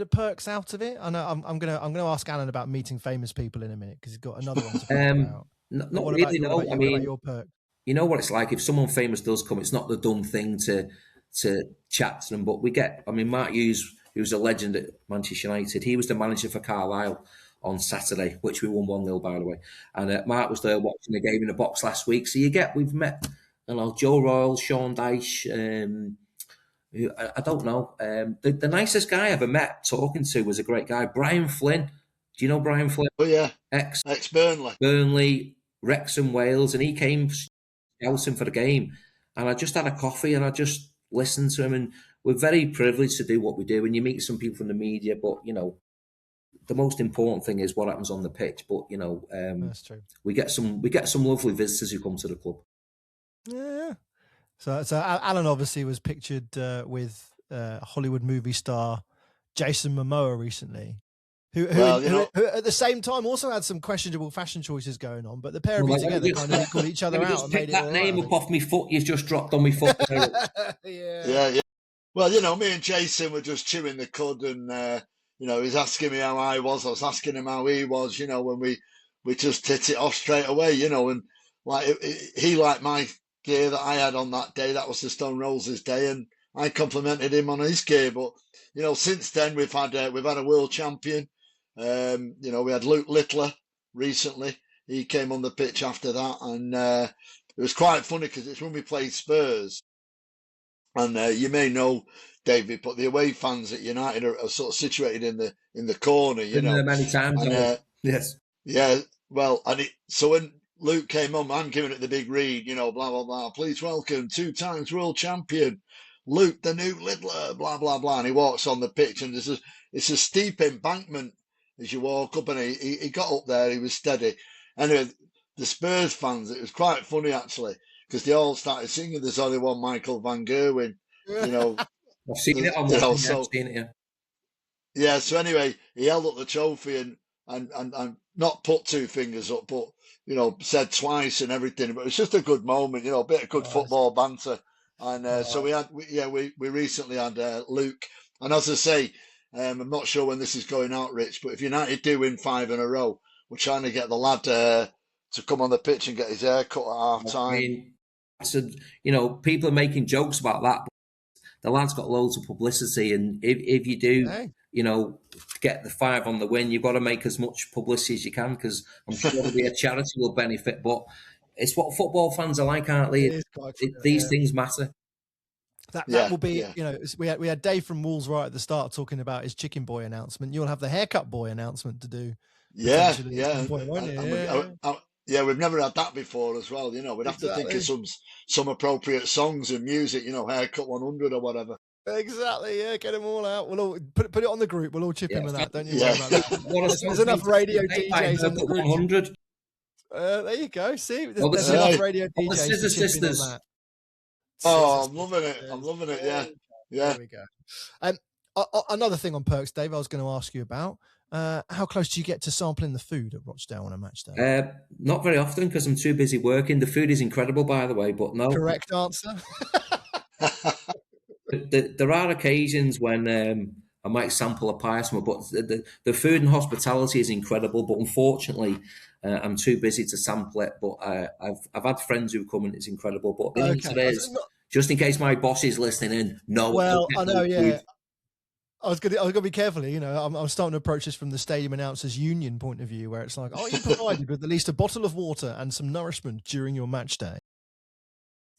perks out of it? I know I'm gonna ask Alan about meeting famous people in a minute, because he's got another one to talk about. Not really. No, I mean, your perk? You know what it's like if someone famous does come. It's not the done thing to chat to them, but we get. I mean, Mark Hughes, who's a legend at Manchester United, he was the manager for Carlisle on Saturday, which we won 1-0, by the way. And Mark was there watching the game in the box last week. So we've met. Joe Royal, Sean Dyche, I don't know. The nicest guy I ever met talking to was a great guy, Brian Flynn. Do you know Brian Flynn? Oh, yeah. Ex Burnley. Burnley, Wrexham, Wales. And he came scouting for the game. And I just had a coffee and I just listened to him. And we're very privileged to do what we do. And you meet some people from the media, but, the most important thing is what happens on the pitch. But, that's true. We get some lovely visitors who come to the club. Yeah. So Alan obviously was pictured with Hollywood movie star Jason Momoa recently, who at the same time also had some questionable fashion choices going on, but the pair of you together kind of equaled each other out and made it all right. That name up off my foot. You've just dropped on my foot. Yeah. Well, me and Jason were just chewing the cud, and he's asking me how I was. I was asking him how he was. When we just hit it off straight away. And like he liked my gear that I had on that day. That was the Stone Roses day, and I complimented him on his gear. But since then we've had a world champion. We had Luke Littler recently. He came on the pitch after that, and it was quite funny because it's when we played Spurs. And you may know, David, but the away fans at United are sort of situated in the corner. Been there many times. And, yes. Yeah. Well, so when Luke came on, I'm giving it the big read, blah, blah, blah. Please welcome 2-time world champion, Luke, the new Littler, blah, blah, blah. And he walks on the pitch, and it's a steep embankment as you walk up, and he got up there, he was steady. Anyway, the Spurs fans, it was quite funny, actually, because they all started singing There's Only One Michael Van Gerwen, I've seen it on I've seen it, yeah. Yeah, so anyway, he held up the trophy and not put two fingers up, but said twice and everything. But it's just a good moment, a bit of good football banter And so we recently had Luke. And as I say, I'm not sure when this is going out, Rich, but if United do win 5 in a row, we're trying to get the lad to come on the pitch and get his hair cut at half time. I mean, so, people are making jokes about that. But the lad's got loads of publicity, and if you do, get the 5 on the win, you've got to make as much publicity as you can, because I'm sure there'll be a charity will benefit. But it's what football fans are like, aren't they? These things matter. That will be, we had Dave from Wolves right at the start talking about his Chicken Boy announcement. You'll have the Haircut Boy announcement to do. Yeah. Point, We've never had that before as well. We'd have to think of some appropriate songs and music. Haircut 100 or whatever. Exactly. Yeah, get them all out. We'll all put it on the group. We'll all chip in with that. Don't you worry about that. There's enough radio DJs on the group. 100. There you go. See, there's enough radio DJs. The Scissor Sisters. Oh, I'm loving it. Yeah. There we go. Another thing on perks, Dave, I was going to ask you about. How close do you get to sampling the food at Rochdale on a match day? Not very often, because I'm too busy working. The food is incredible, by the way, but no. Correct answer. There are occasions when I might sample a pie somewhere, but the food and hospitality is incredible. But unfortunately, I'm too busy to sample it. But I've had friends who come and it's incredible. But the answer is, just in case my boss is listening in, no. Well, I know, yeah. I was gonna be careful here. I'm starting to approach this from the stadium announcers union point of view, where it's like, are you provided with at least a bottle of water and some nourishment during your match day?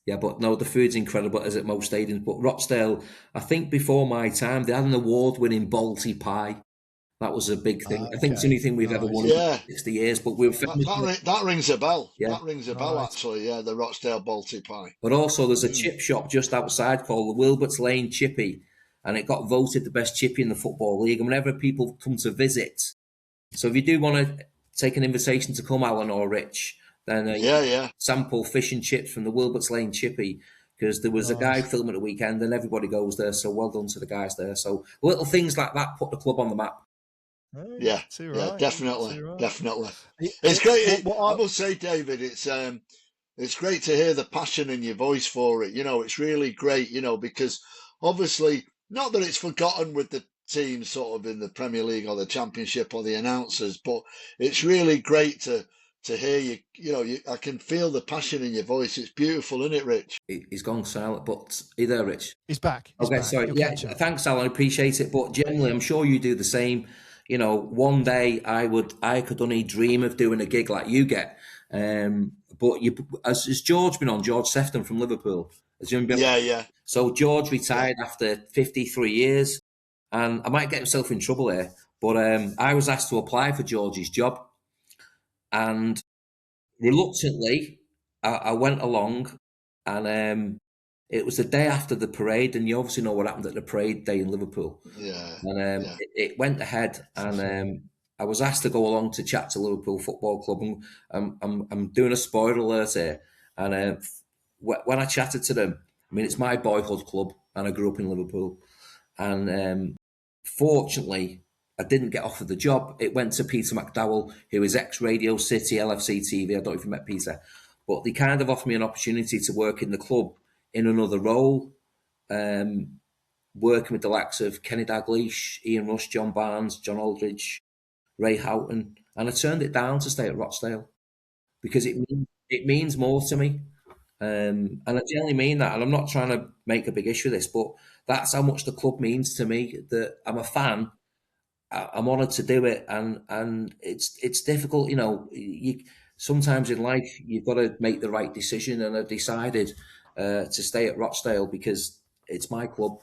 Yeah, but no, the food's incredible, as at most stadiums. But Rochdale, I think before my time, they had an award-winning Balti pie. That was a big thing. I think it's the only thing we've ever won in 60 years. But that rings a bell. Yeah. That rings a bell, actually. Yeah, the Rochdale Balti pie. But also, there's a chip shop just outside called the Wilberts Lane Chippy, and it got voted the best chippy in the Football League. And whenever people come to visit, so if you do want to take an invitation to come, Alan or Rich, then sample fish and chips from the Wilberts Lane Chippy, because there was a guy filming at the weekend and everybody goes there. So well done to the guys there. So little things like that put the club on the map. Yeah, definitely. It's great. I will say, David, it's great to hear the passion in your voice for it. It's really great, because obviously, not that it's forgotten with the teams sort of in the Premier League or the Championship or the announcers, but it's really great to hear you. I can feel the passion in your voice. It's beautiful, isn't it, Rich? He's gone silent, but are you there, Rich? He's back. Okay, sorry. Yeah, thanks, Alan. I appreciate it. But generally, I'm sure you do the same. One day I could only dream of doing a gig like you get. But has George been on? George Sefton from Liverpool. Yeah. So George retired after 53 years, and I might get myself in trouble here, but I was asked to apply for George's job, and reluctantly I went along, and it was the day after the parade, and you obviously know what happened at the parade day in Liverpool. Yeah. And it went ahead, and I was asked to go along to chat to Liverpool Football Club, and I'm doing a spoiler alert here, and when I chatted to them, I mean, it's my boyhood club, and I grew up in Liverpool. And fortunately, I didn't get offered the job. It went to Peter McDowell, who is ex-Radio City, LFC TV. I don't know if you met Peter. But they kind of offered me an opportunity to work in the club in another role, working with the likes of Kenny Dalglish, Ian Rush, John Barnes, John Aldridge, Ray Houghton. And I turned it down to stay at Rochdale because it means more to me. And I generally mean that, and I'm not trying to make a big issue of this, but that's how much the club means to me, that I'm a fan. I'm honoured to do it, and it's difficult, sometimes in life you've got to make the right decision, and I decided to stay at Rochdale because it's my club.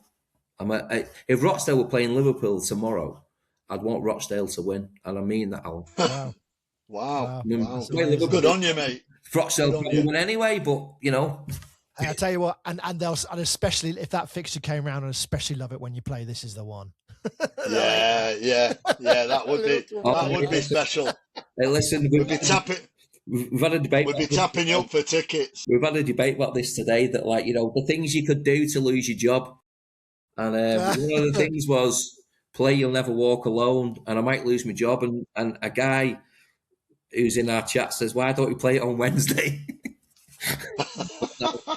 If Rochdale were playing Liverpool tomorrow, I'd want Rochdale to win, and I mean that, Alan. Wow. Good on you, mate. Rochdale probably win anyway, but Hey, I'll tell you what, and especially if that fixture came around, and especially love it when you play This Is the One. Yeah, that would be special. Hey, listen, we've had a debate. We'd be tapping you up for tickets. We've had a debate about this today, that the things you could do to lose your job, and one of the things was play You'll Never Walk Alone, and I might lose my job, and a guy who's in our chat says, why don't we play it on Wednesday?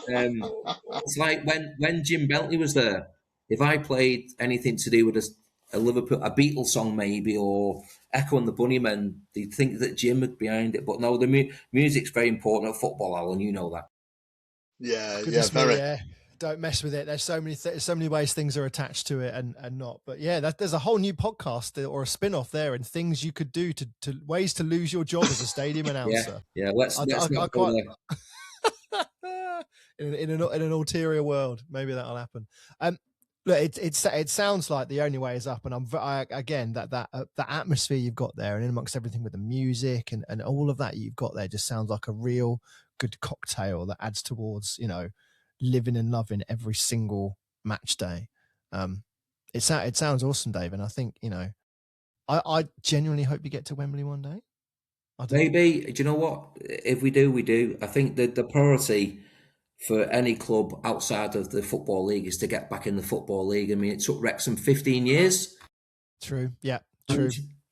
It's like when Jim Bentley was there. If I played anything to do with a Liverpool, a Beatles song maybe, or Echo and the Bunnymen, they'd think that Jim was behind it. But no, the music's very important at football, Alan. You know that. Yeah, Goodness very. me, yeah. Don't mess with it. There's so many ways things are attached to it and not. But yeah, there's a whole new podcast or a spin-off there, and things you could do to ways to lose your job as a stadium announcer. Yeah. Let's not go there. in an ulterior world, maybe that'll happen. Look, it sounds like the only way is up, and again that atmosphere you've got there, and in amongst everything with the music and all of that you've got there, just sounds like a real good cocktail that adds towards living and loving every single match day. It sounds awesome, Dave, and I think I genuinely hope you get to Wembley one day. Maybe. Do you know what? If we do, we do. I think that the priority for any club outside of the Football League is to get back in the Football League. I mean, it took Wrexham 15 years. True. Yeah. True.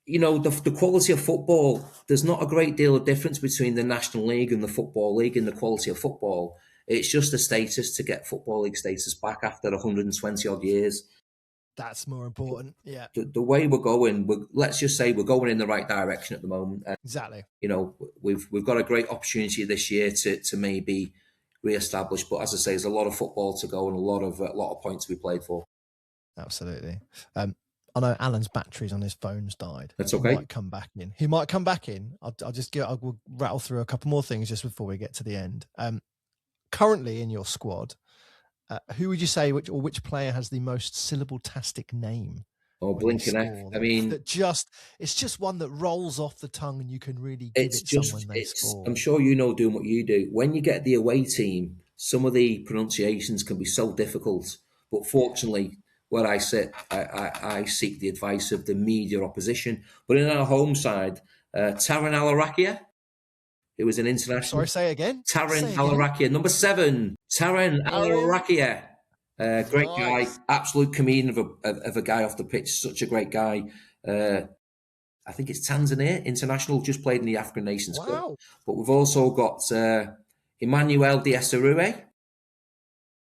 And, the quality of football, there's not a great deal of difference between the National League and the Football League in the quality of football. It's just a status to get Football League status back after 120 odd years. That's more important. Yeah. The way we're going, let's just say we're going in the right direction at the moment. Exactly. We've got a great opportunity this year to maybe re-establish. But as I say, there's a lot of football to go and a lot of points to be played for. Absolutely. I know Alan's batteries on his phone's died. That's okay. He might come back in. We'll rattle through a couple more things just before we get to the end. Currently in your squad, who would you say which player has the most syllable-tastic name? Blinking F. I mean, it's just one that rolls off the tongue, and you can really give someone they score. I'm sure doing what you do. When you get the away team, some of the pronunciations can be so difficult. But fortunately, where I sit, I seek the advice of the media opposition. But in our home side, Taran Alarakia, who was an international. Sorry, say again. Taran Alarakia, number 7. Taran Alarakia. Great guy, absolute comedian of a guy off the pitch. Such a great guy. I think it's Tanzania international, just played in the African Nations Cup. But we've also got Emmanuel Diasarue.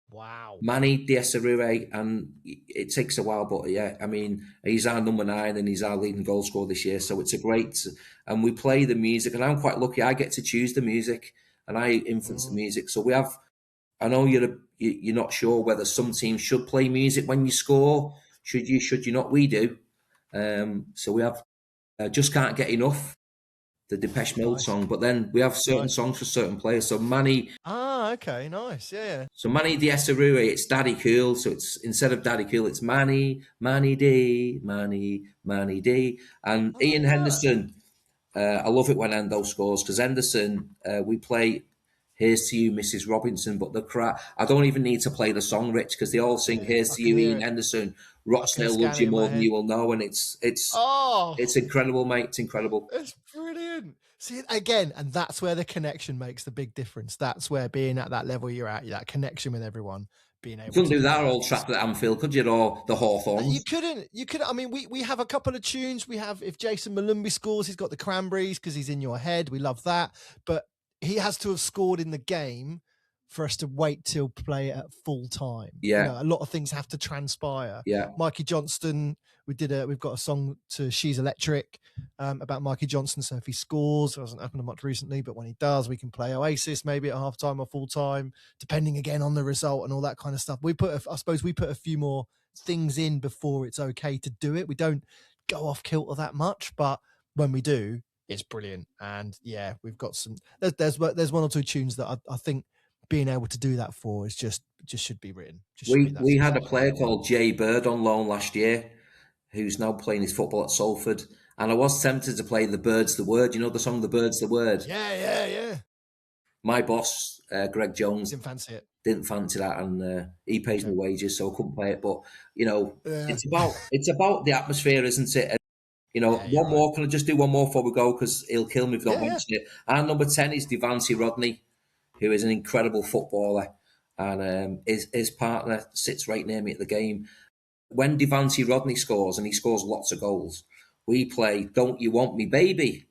Wow. Manny Diasarue, and it takes a while, but yeah, I mean, he's our number 9 and he's our leading goal scorer this year. So it's and we play the music, and I'm quite lucky. I get to choose the music and I influence the music. So we have. I know you're not sure whether some teams should play music when you score. Should you not? We do. So we have Just Can't Get Enough, the Depeche Mode song. But then we have certain songs for certain players. So Manny. Okay, nice, yeah. So Manny Diasarue, it's Daddy Cool. So it's instead of Daddy Cool, it's Manny D, Manny D. And Ian Henderson. I love it when Endo scores because Henderson, we play Here's to You, Mrs. Robinson, but the crowd, I don't even need to play the song, Rich, because they all sing Here's to You, Ian Henderson, Rochdale loves you more than you will know, and it's incredible, mate. It's incredible. It's brilliant. See, again, and that's where the connection makes the big difference. That's where being at that level you're at, that connection with everyone, being able you couldn't do that old Trafford at Anfield, could you, or the Hawthorns? You couldn't. I mean, we have a couple of tunes. We have, if Jason Malumbi scores, he's got the Cranberries because he's in your head. We love that. But he has to have scored in the game for us to wait till play at full time. Yeah. A lot of things have to transpire. Yeah. Mikey Johnston, we've got a song to She's Electric about Mikey Johnston. So if he scores, it hasn't happened much recently, but when he does, we can play Oasis maybe at half time or full time, depending again on the result and all that kind of stuff. I suppose we put a few more things in before it's okay to do it. We don't go off kilter that much, but when we do, it's brilliant. And yeah, we've got there's one or two tunes that I think being able to do that for is just should be written. We had a player called Jay Bird on loan last year who's now playing his football at Salford, and I was tempted to play The Bird's the Word. You know the song The Bird's the Word? Yeah. My boss, Greg Jones, didn't fancy it. Didn't fancy that, and he pays me wages, so I couldn't play it. But it's about the atmosphere, isn't it? One more. Can I just do one more before we go? Because he'll kill me if I don't mention it. And number 10 is Devancy Rodney, who is an incredible footballer. And his partner sits right near me at the game. When Devancy Rodney scores, and he scores lots of goals, we play Don't You Want Me Baby.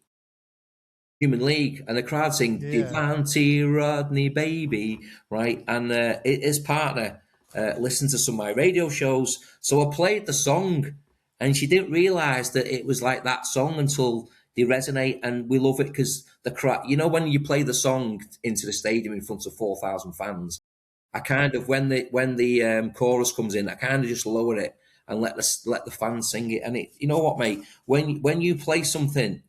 Human League, and the crowd sing Devante Rodney baby, right? And his partner listened to some of my radio shows, so I played the song, and she didn't realise that it was like that song until they resonate, and we love it because the crowd. You know, when you play the song into the stadium in front of 4,000 fans, I kind of when the chorus comes in, I kind of just lower it and let the fans sing it. And it, you know what, mate, when you play something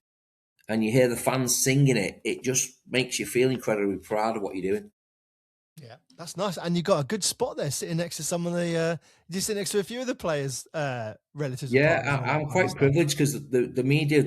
and you hear the fans singing it, it just makes you feel incredibly proud of what you're doing. Yeah, that's nice. And you got a good spot there, sitting next to some of the. You sit next to a few of the players' relatives. Yeah, I'm quite privileged because the media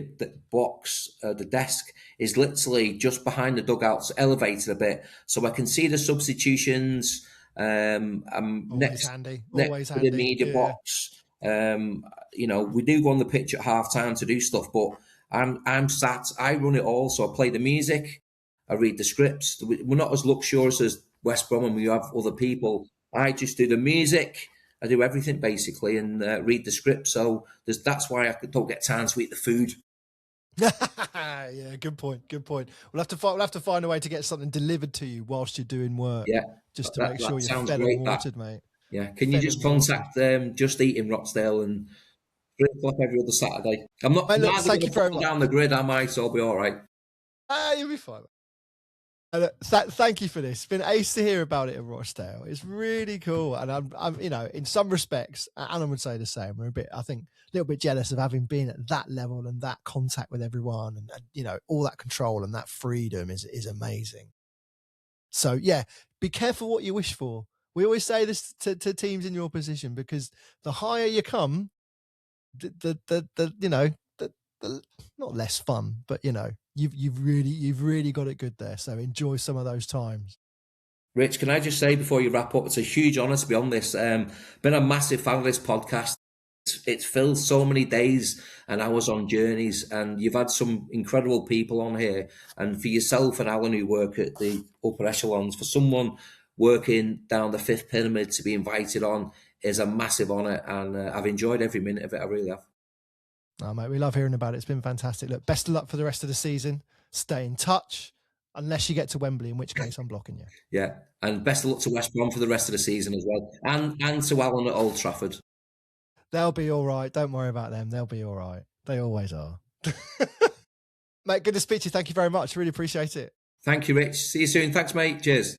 box, the desk, is literally just behind the dugouts, elevated a bit, so I can see the substitutions. I'm always handy. Always handy. The media box. You know, we do go on the pitch at half time to do stuff, but I'm sat. I run it all, so I play the music, I read the scripts. We're not as luxurious as West Brom, and we have other people. I just do the music. I do everything basically, and read the script. So that's why I don't get time to eat the food. Yeah, good point. Good point. We'll have to find a way to get something delivered to you whilst you're doing work. Yeah, just to make sure you're fed and watered, mate. Yeah, can you just contact Just Eat in Rochdale and 3 o'clock every other Saturday? I'm not. Mate, look, thank you very much. Down the grid, am I? So I'll be all right. You'll be fine. Thank you for this. It's been ace to hear about it in Rochdale. It's really cool, and I'm, you know, in some respects, Alan would say the same. We're I think, a little bit jealous of having been at that level and that contact with everyone, and you know, all that control and that freedom is amazing. So yeah, be careful what you wish for. We always say this to teams in your position, because the higher you come, the you know, the not less fun, but you know, you've really got it good there. So enjoy some of those times. Rich, can I just say before you wrap up, it's a huge honour to be on this. Been a massive fan of this podcast. It's filled so many days and hours on journeys, and you've had some incredible people on here. And for yourself and Alan, who work at the upper echelons, for someone working down the fifth pyramid to be invited on is a massive honour, and I've enjoyed every minute of it. I really have. Oh, mate, we love hearing about it. It's been fantastic. Look, best of luck for the rest of the season. Stay in touch, unless you get to Wembley, in which case I'm blocking you. Yeah, and best of luck to West Brom for the rest of the season as well, and to Alan at Old Trafford. They'll be all right. Don't worry about them. They'll be all right. They always are. Mate, good to speak to you. Thank you very much. Really appreciate it. Thank you, Rich. See you soon. Thanks, mate. Cheers.